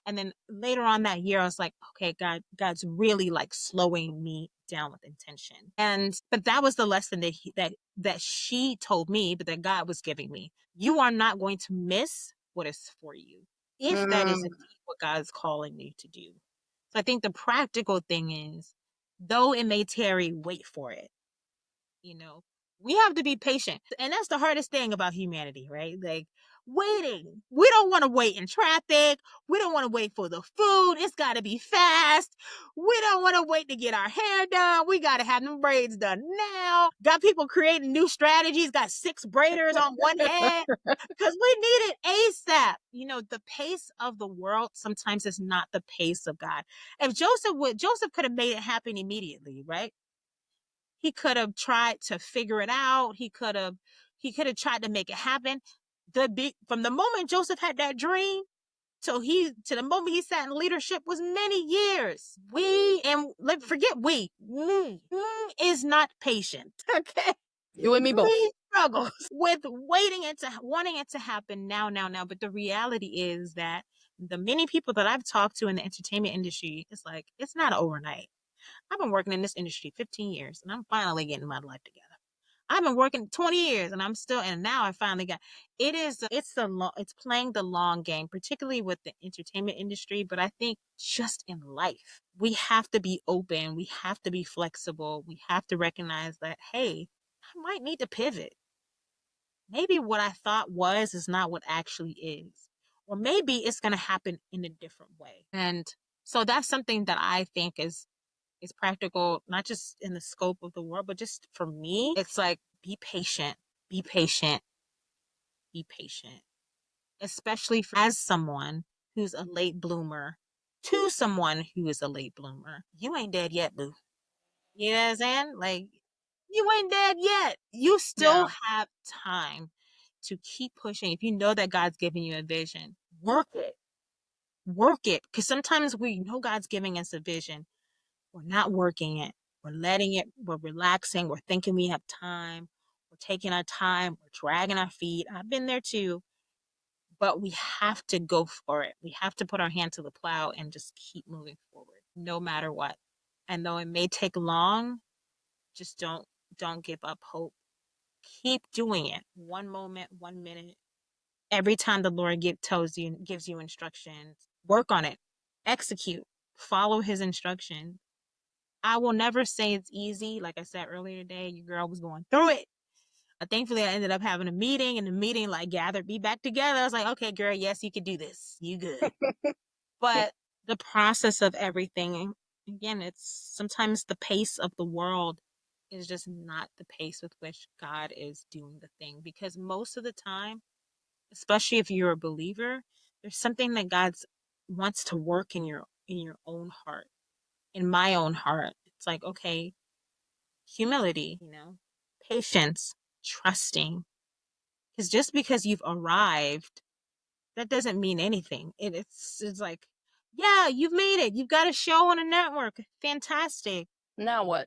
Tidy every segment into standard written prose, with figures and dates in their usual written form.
And then later on that year, I was like, okay, God's really like slowing me down with intention. And but that was the lesson that she told me, but that God was giving me. You are not going to miss what is for you, if that is Mm. indeed what God is calling you to do. So I think the practical thing is, though it may tarry, wait for it. You know, we have to be patient. And that's the hardest thing about humanity, right? Like waiting. We don't want to wait in traffic. We don't want to wait for the food. It's got to be fast. We don't want to wait to get our hair done. We got to have them braids done now. Got people creating new strategies, got 6 braiders on one head because we need it ASAP. You know, the pace of the world sometimes is not the pace of God. If Joseph could have made it happen immediately, right? He could have tried to figure it out. He could have tried to make it happen. From the moment Joseph had that dream to the moment he sat in leadership was many years. Forget me is not patient. Okay. You and me both. Me struggles with waiting it to wanting it to happen now, now, now. But the reality is that the many people that I've talked to in the entertainment industry, it's like it's not overnight. I've been working in this industry 15 years and I'm finally getting my life together. I've been working 20 years and now I finally got it's playing the long game, particularly with the entertainment industry, but I think just in life, we have to be open, we have to be flexible, we have to recognize that hey, I might need to pivot. Maybe what I thought was is not what actually is. Or maybe it's going to happen in a different way. And so that's something that I think is practical, not just in the scope of the world, but just for me, it's like be patient, be patient, be patient, especially as someone who's a late bloomer to someone who is a late bloomer. You ain't dead yet, boo. You know what I'm saying? Like, you ain't dead yet. You still Yeah. have time to keep pushing. If you know that God's giving you a vision, work it. Work it. Because sometimes we know God's giving us a vision. We're not working it. We're letting it, we're relaxing. We're thinking we have time. We're taking our time. We're dragging our feet. I've been there too. But we have to go for it. We have to put our hand to the plow and just keep moving forward, no matter what. And though it may take long, just don't give up hope. Keep doing it. One moment, 1 minute. Every time the Lord gives you instructions, work on it. Execute. Follow his instructions. I will never say it's easy. Like I said earlier today, your girl was going through it. Thankfully, I ended up having a meeting, and the meeting like gathered me back together. I was like, okay, girl, yes, you could do this. You good. But the process of everything, again, it's sometimes the pace of the world is just not the pace with which God is doing the thing. Because most of the time, especially if you're a believer, there's something that God wants to work in your own heart, in my own heart. It's like, okay, humility, patience, trusting. Because just because you've arrived, that doesn't mean anything. It's like, yeah, you've made it. You've got a show on a network. Fantastic. Now what?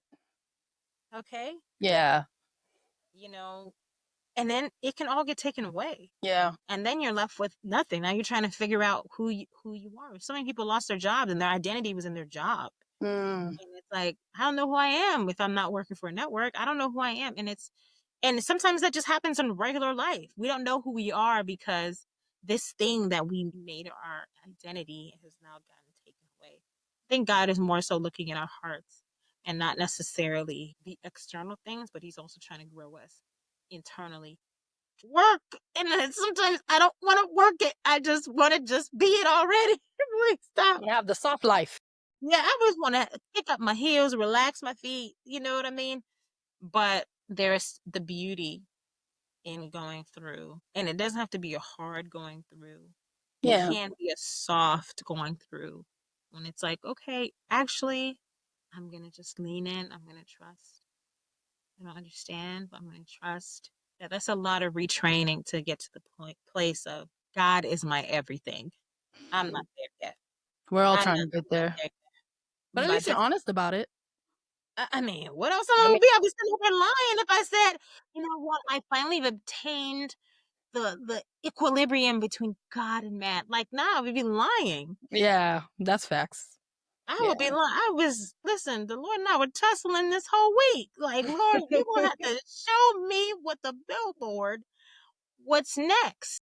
Okay. Yeah. You know, and then it can all get taken away. Yeah. And then you're left with nothing. Now you're trying to figure out who you are. So many people lost their jobs and their identity was in their job. Mm. And it's like, I don't know who I am if I'm not working for a network. I don't know who I am. And sometimes that just happens in regular life. We don't know who we are because this thing that we made our identity has now gotten taken away. I think God is more so looking at our hearts and not necessarily the external things, but he's also trying to grow us internally. Work. And then sometimes I don't want to work it. I just want to just be it already. Please stop. You have the soft life. Yeah, I just want to kick up my heels, relax my feet. You know what I mean? But there's the beauty in going through. And it doesn't have to be a hard going through. It Yeah. can be a soft going through when it's like, okay, actually, I'm going to just lean in. I'm going to trust. I don't understand, but I'm going to trust. Yeah, that's a lot of retraining to get to the place of God is my everything. I'm not there yet. We're all I'm trying not, to get I'm not there. there But yet. at But least you're just, honest about it. I mean, what else am I I going mean, to be? I'll be sitting up there lying if I said, you know what, I finally have obtained the equilibrium between God and man. Like, now we'd be lying. Yeah, that's facts. I Yeah. would be lying. Listen, the Lord and I were tussling this whole week. Like, Lord, you're going to have to show me what the billboard, what's next.